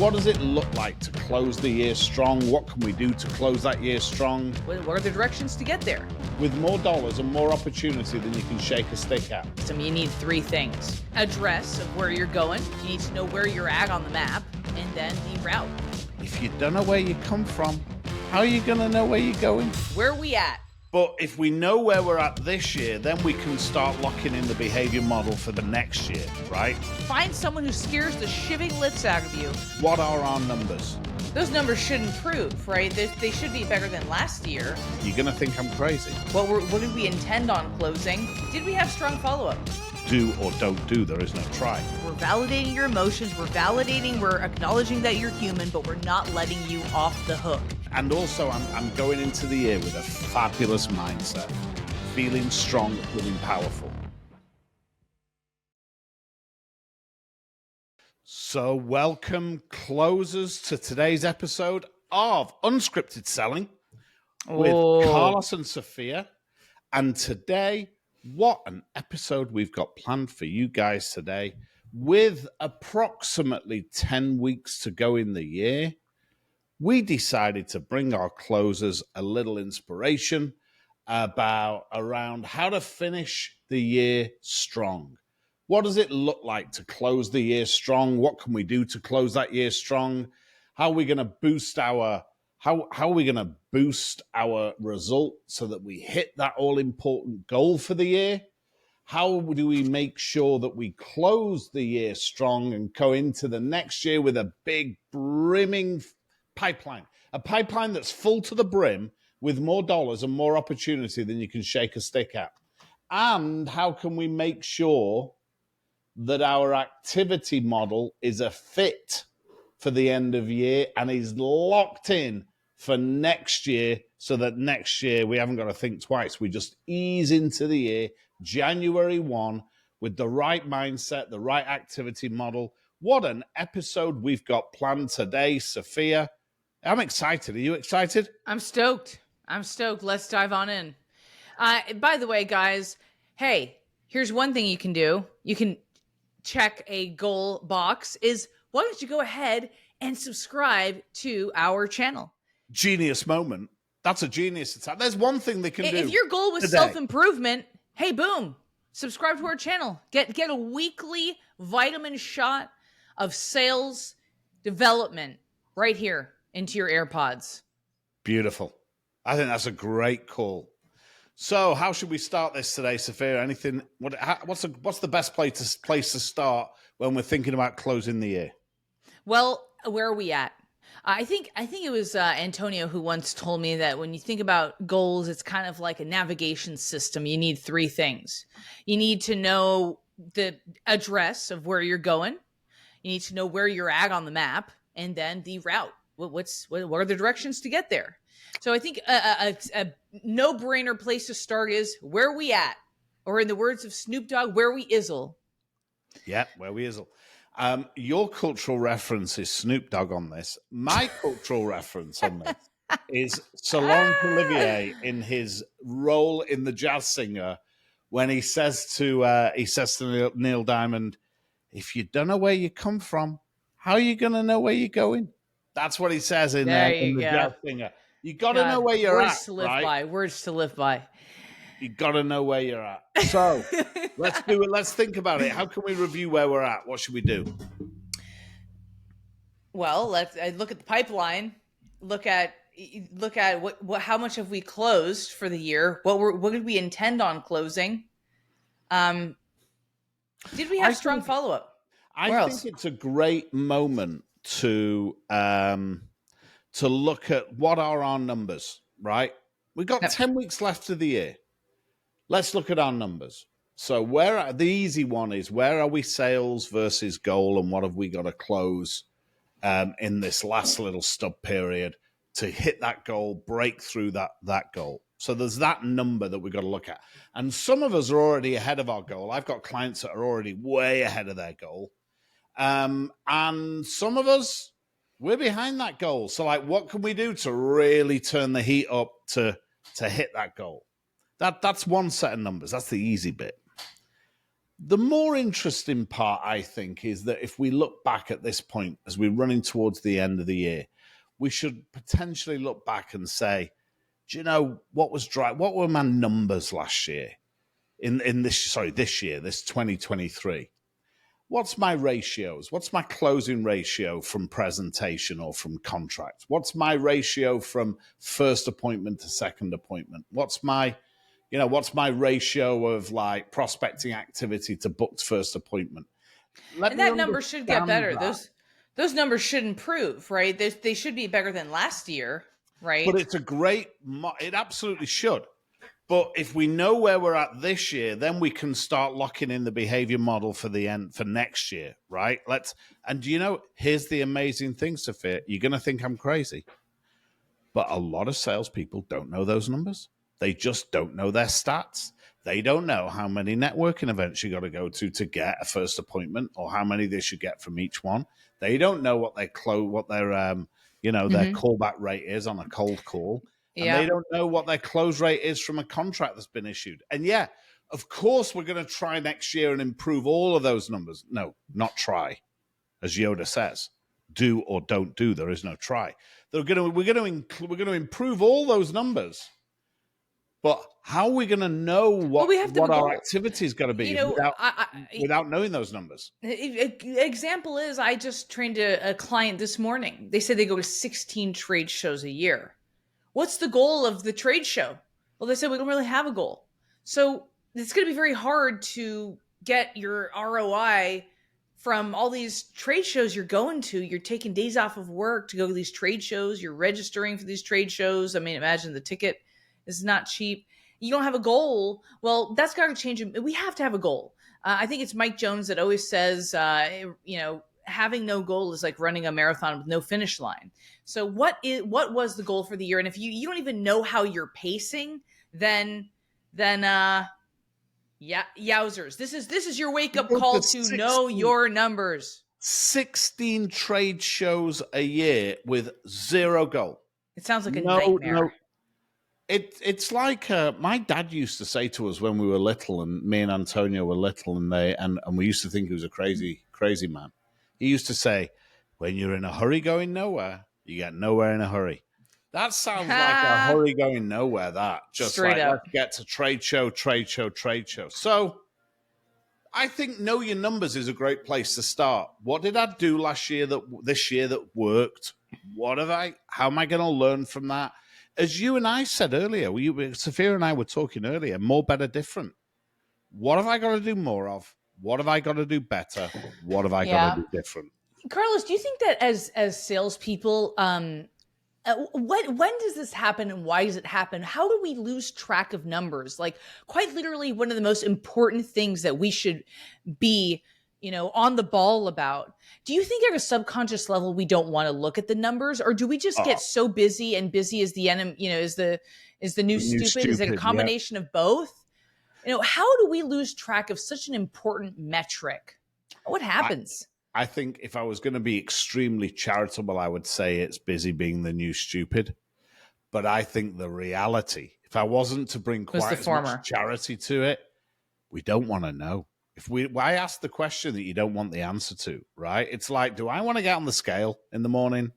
What does it look like to close the year strong? What can we do to close that year strong? What are the directions to get there? With more dollars and more opportunity than you can shake a stick at. So you need three things. Address of where you're going. You need to know where you're at on the map, and then the route. If you don't know where you come from, how are you going to know where you're going? Where are we at? But if we know where we're at this year, then we can start locking in the behavior model for the next year, right? Find someone who scares the shiving lips out of you. What are our numbers? Those numbers should improve, right? They should be better than last year. You're going to think I'm crazy. What did we intend on closing? Did we have strong follow-up? Do or don't do, there is no try. We're validating your emotions. We're acknowledging that you're human, but we're not letting you off the hook. And also, I'm going into the year with a fabulous mindset, feeling strong, feeling powerful. So welcome, closers, to today's episode of Unscripted Selling with Carlos and Sophia. And today, what an episode we've got planned for you guys today. With approximately 10 weeks to go in the year, we decided to bring our closers a little inspiration around how to finish the year strong. What does it look like to close the year strong? What can we do to close that year strong? How are we going to boost our result so that we hit that all-important goal for the year? How do we make sure that we close the year strong and go into the next year with a big brimming pipeline, a pipeline that's full to the brim with more dollars and more opportunity than you can shake a stick at? And how can we make sure that our activity model is a fit for the end of year and is locked in for next year, so that next year we haven't got to think twice. We just ease into the year, January 1, with the right mindset, the right activity model. What an episode we've got planned today, Sophia. I'm excited. Are you excited? I'm stoked. Let's dive on in. By the way, guys, hey, here's one thing you can do. You can check a goal box is, why don't you go ahead and subscribe to our channel? Genius moment. That's a genius attack. There's one thing they can do. If your goal was self-improvement, hey, boom, subscribe to our channel. Get a weekly vitamin shot of sales development right here into your AirPods. Beautiful. I think that's a great call. So how should we start this today, Sophia? What's the best place to start when we're thinking about closing the year? Well, where are we at? I think it was Antonio who once told me that when you think about goals, it's kind of like a navigation system. You need three things. You need to know the address of where you're going. You need to know where you're at on the map, and then the route. What are the directions to get there? So I think a no-brainer place to start is, where we at? Or in the words of Snoop Dogg, where we izzle. Yeah, where we izzle. Your cultural reference is Snoop Dogg on this. My cultural reference on this is Solange Olivier in his role in The Jazz Singer, when he says to Neil Diamond, "If you don't know where you come from, how are you going to know where you're going?" That's what he says in The Jazz Singer. You got to know where you're at. Words to live by. Words to live by. You got to know where you're at. So let's do it. Let's think about it. How can we review where we're at? What should we do? Well, let's look at the pipeline. Look at what how much have we closed for the year? What did we intend on closing? Did we have strong follow up? I think it's a great moment to look at what are our numbers, right? We've got 10 weeks left of the year. Let's look at our numbers. So the easy one is, where are we sales versus goal, and what have we got to close in this last little stub period to hit that goal, break through that goal? So there's that number that we've got to look at. And some of us are already ahead of our goal. I've got clients that are already way ahead of their goal. And some of us, we're behind that goal. So what can we do to really turn the heat up to hit that goal? That's one set of numbers. That's the easy bit. The more interesting part, I think, is that if we look back at this point as we're running towards the end of the year, we should potentially look back and say, do you know what was dry? What were my numbers last year this year, this 2023? What's my ratios? What's my closing ratio from presentation or from contract? What's my ratio from first appointment to second appointment? What's my ratio of like prospecting activity to booked first appointment? And that number should get better. Those numbers should improve, right? They should be better than last year, right? But it absolutely should. But if we know where we're at this year, then we can start locking in the behavior model for next year, right? And here's the amazing thing, Sophia. You're going to think I'm crazy, but a lot of salespeople don't know those numbers. They just don't know their stats. They don't know how many networking events you got to go to get a first appointment, or how many they should get from each one. They don't know what their callback rate is on a cold call. And they don't know what their close rate is from a contract that's been issued. And yeah, of course, we're going to try next year and improve all of those numbers. No, not try. As Yoda says, do or don't do. There is no try. We're going to improve all those numbers. But how are we going to know what our activity is going to be without knowing those numbers? Example is, I just trained a client this morning. They said they go to 16 trade shows a year. What's the goal of the trade show? Well, they said we don't really have a goal. So it's going to be very hard to get your ROI from all these trade shows you're going to. You're taking days off of work to go to these trade shows. You're registering for these trade shows. I mean, imagine the ticket is not cheap. You don't have a goal. Well, that's got to change. We have to have a goal. I think it's Mike Jones that always says, having no goal is like running a marathon with no finish line. So what was the goal for the year? And if you don't even know how you're pacing, then yowzers. This is your wake up call to know your numbers. 16 trade shows a year with zero goal. It sounds like a nightmare. No. It's like my dad used to say to us when we were little, and me and Antonio were little, and we used to think he was a crazy man. He used to say, when you're in a hurry going nowhere, you get nowhere in a hurry. That sounds like a hurry going nowhere, that. Just straight like, up. Let's get to trade show. So I think know your numbers is a great place to start. What did I do this year that worked? How am I going to learn from that? As you and I said earlier, Sophia and I were talking earlier, more, better, different. What have I got to do more of? What have I got to do better? What have I got to do different? Carlos, do you think that as salespeople, when does this happen and why does it happen? How do we lose track of numbers? Like, quite literally, one of the most important things that we should be, on the ball about. Do you think at a subconscious level we don't want to look at the numbers, or do we just get so busy, and busy is the enemy? Is the new stupid? Is it a combination of both? How do we lose track of such an important metric? What happens? I think if I was going to be extremely charitable, I would say it's busy being the new stupid. But I think the reality, if I wasn't to bring quite as much charity to it, we don't want to know. Why ask the question that you don't want the answer to, right? It's like, do I want to get on the scale in the morning?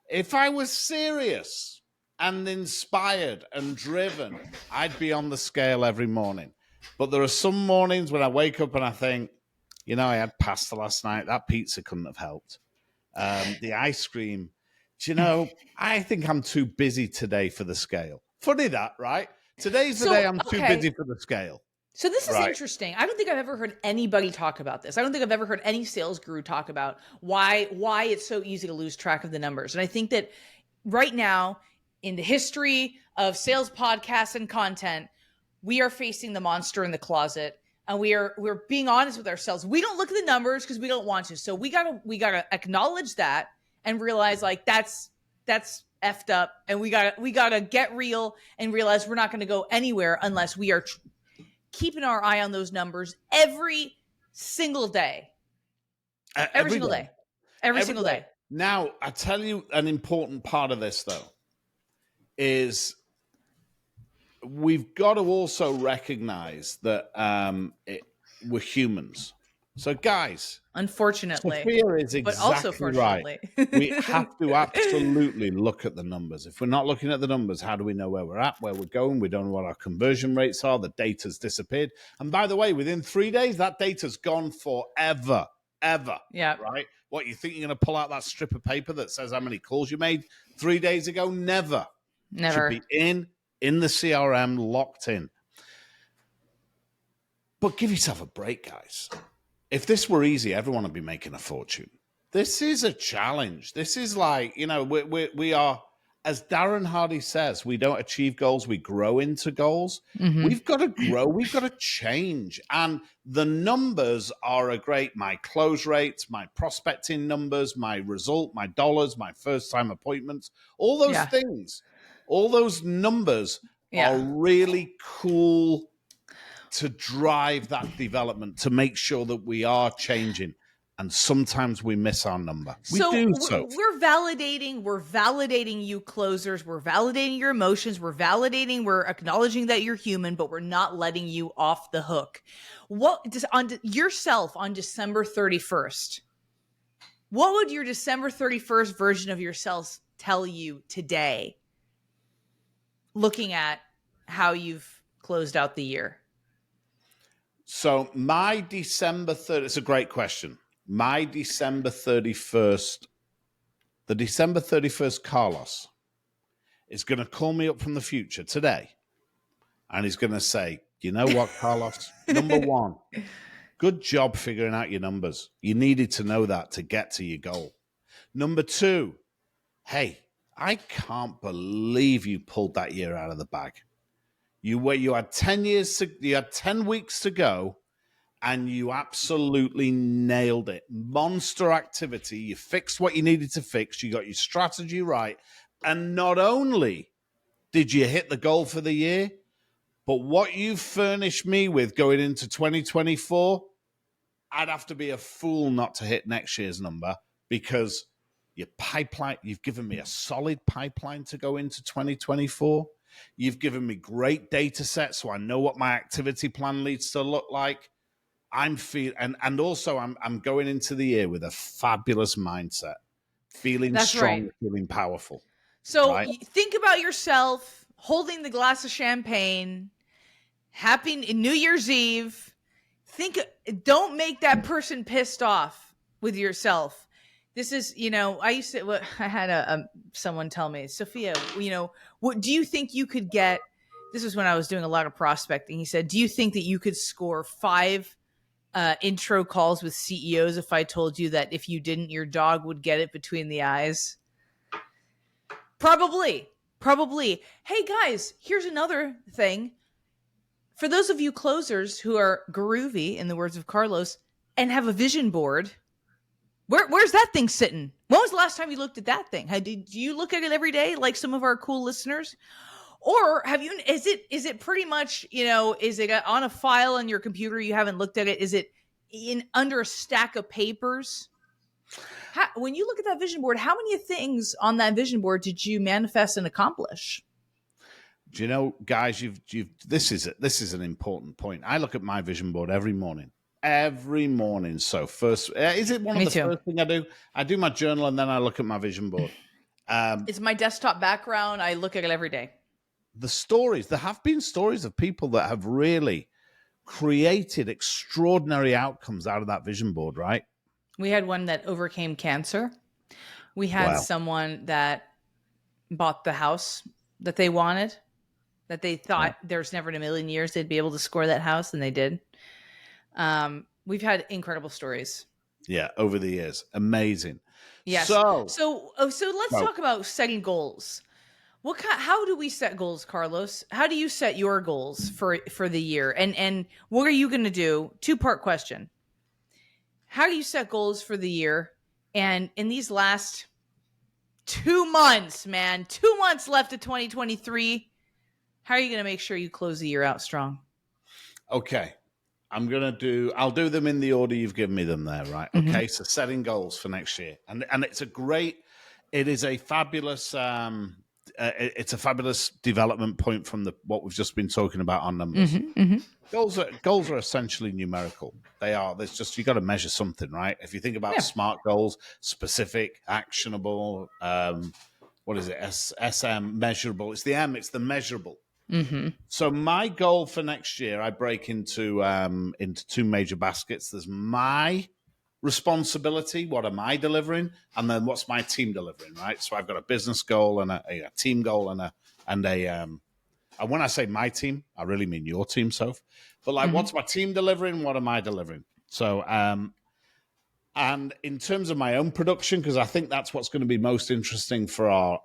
If I was serious and inspired and driven, I'd be on the scale every morning. But there are some mornings when I wake up and I think, I had pasta last night. That pizza couldn't have helped. The ice cream. I think I'm too busy today for the scale. Funny that, right? Today's the day I'm too busy for the scale. So this is interesting. I don't think I've ever heard anybody talk about this. I don't think I've ever heard any sales guru talk about why it's so easy to lose track of the numbers. And I think that right now, in the history of sales podcasts and content, we are facing the monster in the closet, and we're being honest with ourselves. We don't look at the numbers because we don't want to. So we gotta acknowledge that and realize, like, that's effed up, and we gotta get real and realize we're not going to go anywhere unless we are keeping our eye on those numbers every single day. Every single day. Now, I tell you, an important part of this, though, is we've got to also recognize that we're humans. So, guys, Unfortunately, Sophia is but also exactly right. fortunately. We have to absolutely look at the numbers. If we're not looking at the numbers, how do we know where we're at, where we're going? We don't know what our conversion rates are. The data's disappeared. And by the way, within 3 days, that data's gone forever, ever. Yeah. Right? What, you think you're going to pull out that strip of paper that says how many calls you made 3 days ago? Never. Never. Should be in the CRM, locked in. But give yourself a break, guys. If this were easy, everyone would be making a fortune. This is a challenge. This is like, we are, as Darren Hardy says, we don't achieve goals, we grow into goals. Mm-hmm. We've got to grow, we've got to change. And the numbers are my close rates, my prospecting numbers, my result, my dollars, my first time appointments, all those things, all those numbers are really cool to drive that development, to make sure that we are changing. And sometimes we miss our number. We're validating you closers. We're validating your emotions. We're acknowledging that you're human, but we're not letting you off the hook. What does on yourself on December 31st? What would your December 31st version of yourself tell you today? Looking at how you've closed out the year. So my December 30th, it's a great question. My December 31st, the December 31st Carlos is going to call me up from the future today. And he's going to say, you know what, Carlos? Number one, good job figuring out your numbers. You needed to know that to get to your goal. Number two, hey, I can't believe you pulled that year out of the bag. You had 10 weeks to go, and you absolutely nailed it. Monster activity. You fixed what you needed to fix. You got your strategy right. And not only did you hit the goal for the year, but what you furnished me with going into 2024, I'd have to be a fool not to hit next year's number, because your pipeline, you've given me a solid pipeline to go into 2024. You've given me great data sets, so I know what my activity plan needs to look like. I'm going into the year with a fabulous mindset, feeling strong, feeling powerful. So think about yourself holding the glass of champagne, happy New Year's Eve. Don't make that person pissed off with yourself. This is, I had someone tell me, Sophia, what do you think you could get? This was when I was doing a lot of prospecting. He said, do you think that you could score 5 intro calls with CEOs if I told you that if you didn't, your dog would get it between the eyes? Probably. Hey guys, here's another thing. For those of you closers who are groovy, in the words of Carlos, and have a vision board, where's that thing sitting? When was the last time you looked at that thing? Do you look at it every day like some of our cool listeners? Or is it pretty much, is it on a file on your computer, you haven't looked at it? Is it under a stack of papers? When you look at that vision board, how many things on that vision board did you manifest and accomplish? Do you know, guys, this is an important point. I look at my vision board every morning. So first, is it one of the first thing I do? I do my journal and then I look at my vision board. It's my desktop background. I look at it every day. There have been stories of people that have really created extraordinary outcomes out of that vision board, right? We had one that overcame cancer. We had someone that bought the house that they wanted, that they thought there's never in a million years they'd be able to score that house, and they did. We've had incredible stories. Yeah, over the years. Amazing. Yes. So let's talk about setting goals. How do we set goals, Carlos? How do you set your goals for the year? And what are you going to do? 2-part question. How do you set goals for the year? And in these last 2 months, 2 months left of 2023, how are you going to make sure you close the year out strong? Okay. I'll do them in the order you've given me them there, right? Mm-hmm. Okay. So setting goals for next year. And it is a fabulous, it's a fabulous development point from what we've just been talking about on numbers. Goals are essentially numerical. They are. There's just, you got to measure something, right? If you think about SMART goals, specific, actionable, what is it? SM, measurable. It's the M. It's the measurable. So my goal for next year, I break into two major baskets. There's my responsibility. What am I delivering? And then what's my team delivering, right? So I've got a business goal and a team goal and when I say my team, I really mean your team, Soph. But like, what's my team delivering? What am I delivering? So, and in terms of my own production, because I think that's what's going to be most interesting for our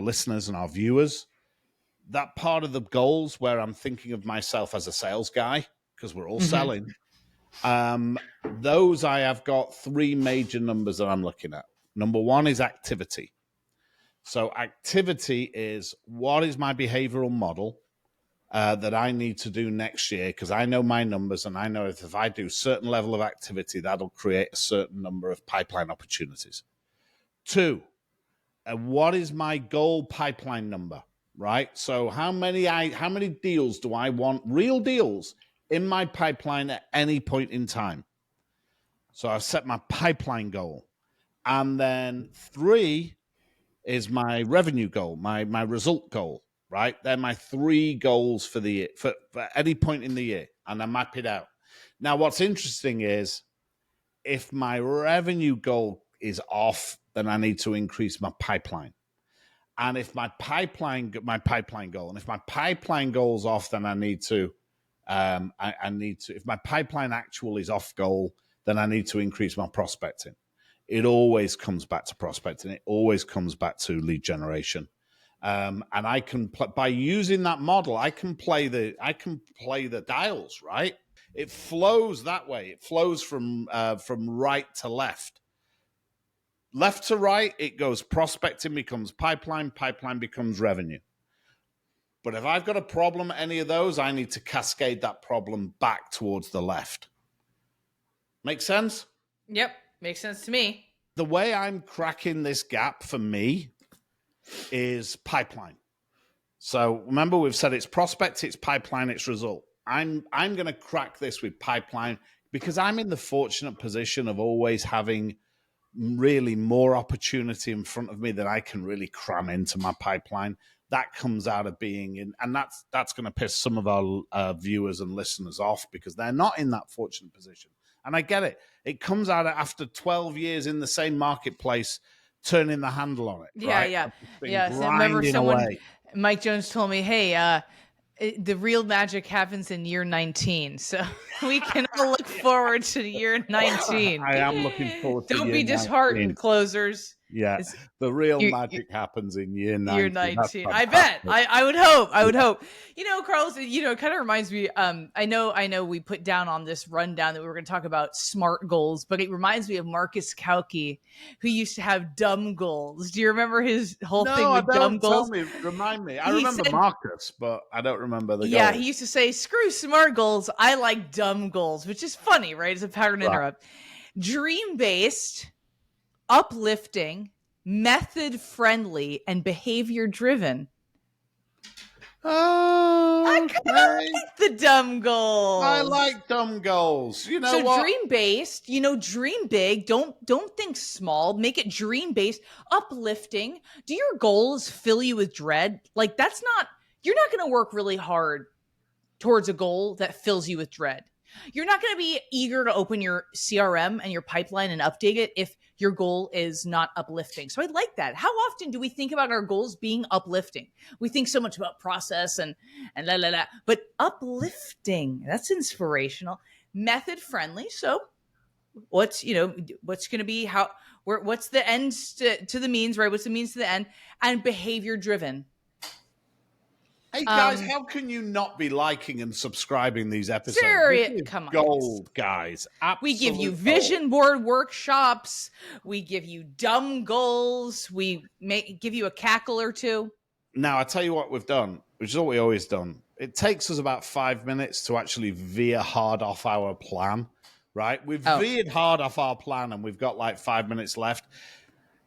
listeners and our viewers, that part of the goals where I'm thinking of myself as a sales guy, because we're all selling, those I have got three major numbers that I'm looking at. Number one is activity. So activity is, what is my behavioral model that I need to do next year? Because I know my numbers, and I know if I do a certain level of activity, that'll create a certain number of pipeline opportunities. Two, what is my goal pipeline number, right? So how many deals do I want, real deals, in my pipeline at any point in time? So I've set my pipeline goal. And then three is my revenue goal, my result goal, right? They're my three goals for the year, for any point in the year, and I map it out. Now, what's interesting is, if my revenue goal is off, then I need to increase my pipeline. And if my pipeline goal, and if my pipeline goal's off, then I need to, if my pipeline actual is off goal, then I need to increase my prospecting. It always comes back to prospecting. It always comes back to lead generation. And I can, by using that model, I can play the dials, right? It flows that way. It flows from right to left. Left to right, it goes prospecting becomes pipeline, pipeline becomes revenue. But if I've got a problem at any of those, I need to cascade that problem back towards the left. Make sense? Yep, makes sense to me. The way I'm cracking this gap for me is pipeline. So remember, we've said it's prospect, it's pipeline, it's result. I'm going to crack this with pipeline because I'm in the fortunate position of always having really more opportunity in front of me than I can really cram into my pipeline. That comes out of being in, and that's going to piss some of our viewers and listeners off because they're not in that fortunate position. And I get it. It comes out after 12 years in the same marketplace, turning the handle on it. Yeah, right? yeah. So I remember Mike Jones told me, hey, the real magic happens in year 19. So we can all look forward to year 19. I am looking forward to Don't be disheartened, 19. closers. Yeah, the real magic happens in year 19. Year 19. I bet. I would hope. I would hope. You know, Carlos, it kind of reminds me, I know we put down on this rundown that we were going to talk about SMART goals, but it reminds me of Marcus Kauke, who used to have dumb goals. Do you remember his whole thing with dumb goals? Tell me, remind me. I remember Marcus, but I don't remember the goals. Yeah, he used to say, screw SMART goals. I like dumb goals, which is funny, right? It's a pattern interrupt. Dream-based, uplifting, method-friendly, and behavior-driven. Oh, I kind of like the dumb goals. I like dumb goals. You know, so dream-based. Dream big. Don't think small. Make it dream-based, uplifting. Do your goals fill you with dread? Like you're not going to work really hard towards a goal that fills you with dread. You're not going to be eager to open your CRM and your pipeline and update it if your goal is not uplifting. So I like that. How often do we think about our goals being uplifting? We think so much about process and la la la, but uplifting, that's inspirational, method friendly. So what's going to be what's the end to the means, right? What's the means to the end, and behavior driven. Hey guys, how can you not be liking and subscribing these episodes? Come on, gold, guys. Absolute we give you vision board workshops. We give you dumb goals. We give you a cackle or two. Now, I tell you what we've done, which is what we always done. It takes us about 5 minutes to actually veer hard off our plan, right? We've veered hard off our plan and we've got like 5 minutes left.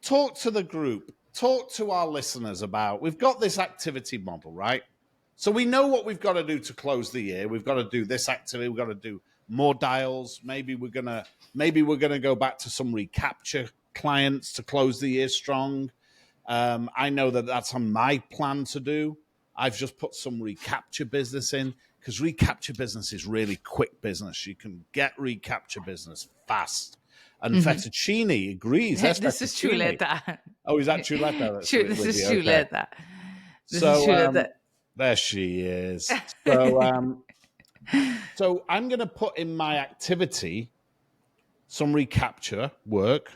Talk to the group. talk to our listeners about, we've got this activity model, right? So we know what we've got to do to close the year. We've got to do this activity. We've got to do more dials. Maybe we're gonna go back to some recapture clients to close the year strong. I know that that's on my plan to do. I've just put some recapture business in because recapture business is really quick business. You can get recapture business fast. And Fettuccine agrees. That's This is Chuleta. Oh, is that Chuleta? This is Chuleta. This is So Chuleta. there she is. So so I'm going to put in my activity some recapture work,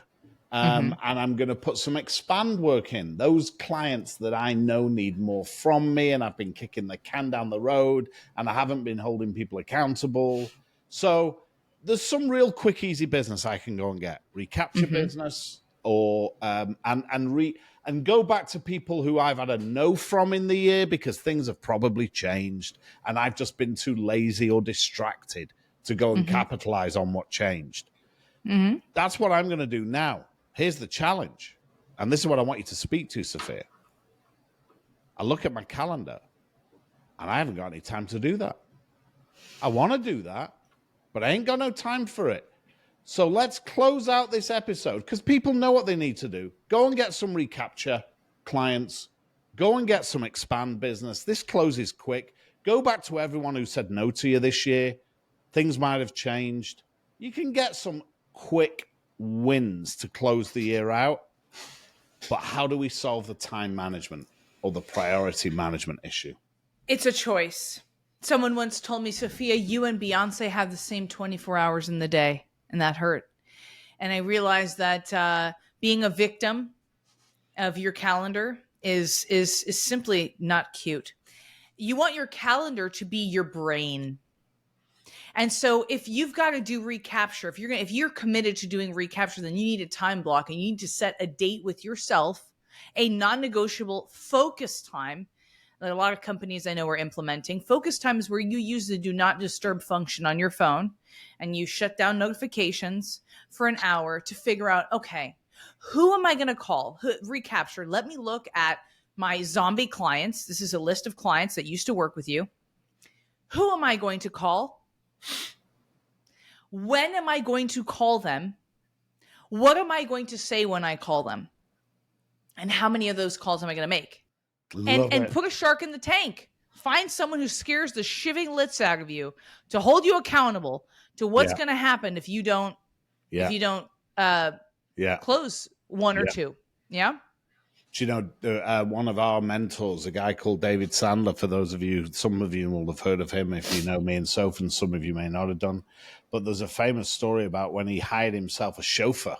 and I'm going to put some expand work in. Those clients that I know need more from me, and I've been kicking the can down the road, and I haven't been holding people accountable. So there's some real quick, easy business I can go and get. Recapture business, or and go back to people who I've had a no from in the year because things have probably changed and I've just been too lazy or distracted to go and capitalize on what changed. That's what I'm going to do now. Here's the challenge. And this is what I want you to speak to, Sophia. I look at my calendar and I haven't got any time to do that. I want to do that, but I ain't got no time for it. So let's close out this episode because people know what they need to do. Go and get some recapture clients. Go and get some expand business. This closes quick. Go back to everyone who said no to you this year. Things might have changed. You can get some quick wins to close the year out. But how do we solve the time management or the priority management issue? It's a choice. Someone once told me, Sophia, you and Beyonce have the same 24 hours in the day. And that hurt. And I realized that being a victim of your calendar is simply not cute. You want your calendar to be your brain. And so if you've got to do recapture, if you're committed to doing recapture, then you need a time block and you need to set a date with yourself, a non-negotiable focus time that a lot of companies I know are implementing. Focus time is where you use the do not disturb function on your phone and you shut down notifications for an hour to figure out, okay, who am I going to call? Recapture. Let me look at my zombie clients. This is a list of clients that used to work with you. Who am I going to call? When am I going to call them? What am I going to say when I call them? And how many of those calls am I going to make? And put a shark in the tank. Find someone who scares the shiving lits out of you to hold you accountable to what's going to happen if you don't close one or two. Yeah. Do you know, one of our mentors, a guy called David Sandler, for those of you, some of you will have heard of him if you know me and Soph, and some of you may not have done. But there's a famous story about when he hired himself a chauffeur.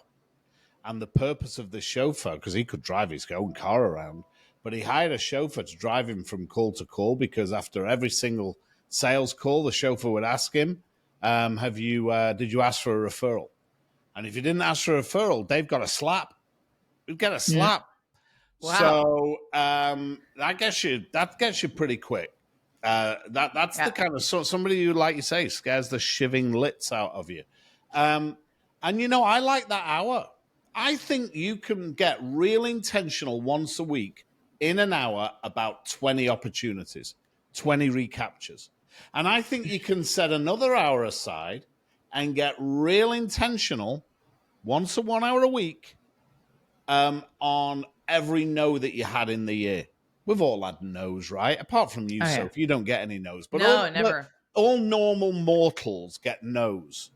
And the purpose of the chauffeur, because he could drive his own car around, but he hired a chauffeur to drive him from call to call because after every single sales call, the chauffeur would ask him, did you ask for a referral? And if you didn't ask for a referral, Dave got a slap. He'd get a slap. Wow. So that gets you pretty quick. That's the kind of somebody who, like you say, scares the shiving lits out of you. And I like that hour. I think you can get real intentional once a week in an hour about 20 opportunities, 20 recaptures. And I think you can set another hour aside and get real intentional once a 1 hour a week on every no that you had in the year. We've all had no's, right? Apart from you, Soph, you don't get any no's. But never. All normal mortals get no's.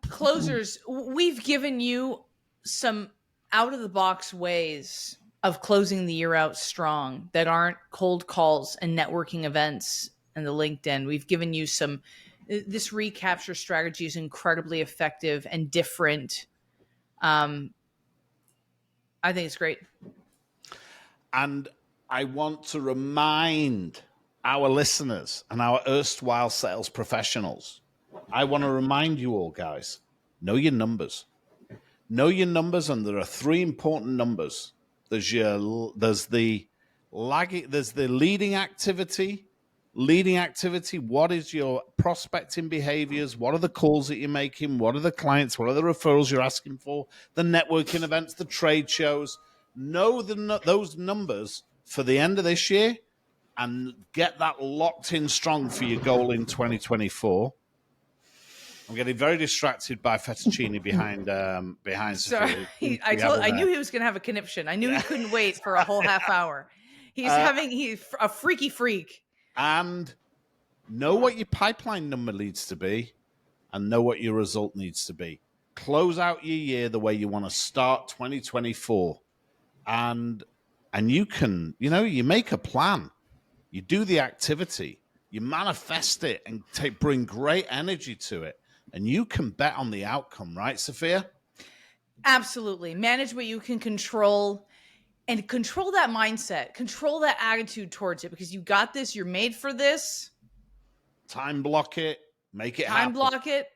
Closers, we've given you some out-of-the-box ways of closing the year out strong that aren't cold calls and networking events and the LinkedIn. We've given you this recapture strategy is incredibly effective and different. I think it's great. And I want to remind our listeners and our erstwhile sales professionals, I want to remind you all, guys, know your numbers. Know your numbers, and there are three important numbers. There's the leading activity. What is your prospecting behaviors? What are the calls that you're making? What are the clients? What are the referrals you're asking for? The networking events, the trade shows. know those numbers for the end of this year and get that locked in strong for your goal in 2024. I'm getting very distracted by fettuccine behind Sorry, Sophia. I knew he was going to have a conniption. I knew he couldn't wait for a whole half hour. He's a freaky freak. And know what your pipeline number needs to be and know what your result needs to be. Close out your year the way you want to start 2024. And you can, you make a plan. You do the activity. You manifest it and bring great energy to it. And you can bet on the outcome, right, Sophia? Absolutely. Manage what you can control and control that mindset. Control that attitude towards it because you got this. You're made for this. Time block it. Make it happen. Time block it.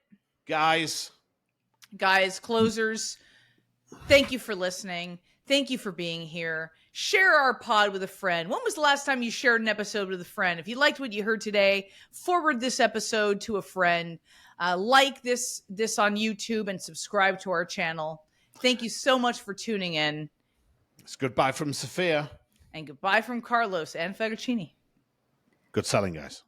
Guys, closers, thank you for listening. Thank you for being here. Share our pod with a friend. When was the last time you shared an episode with a friend? If you liked what you heard today, forward this episode to a friend. Like this on YouTube and subscribe to our channel. Thank you so much for tuning in. It's goodbye from Sophia. And goodbye from Carlos and Fettuccine. Good selling, guys.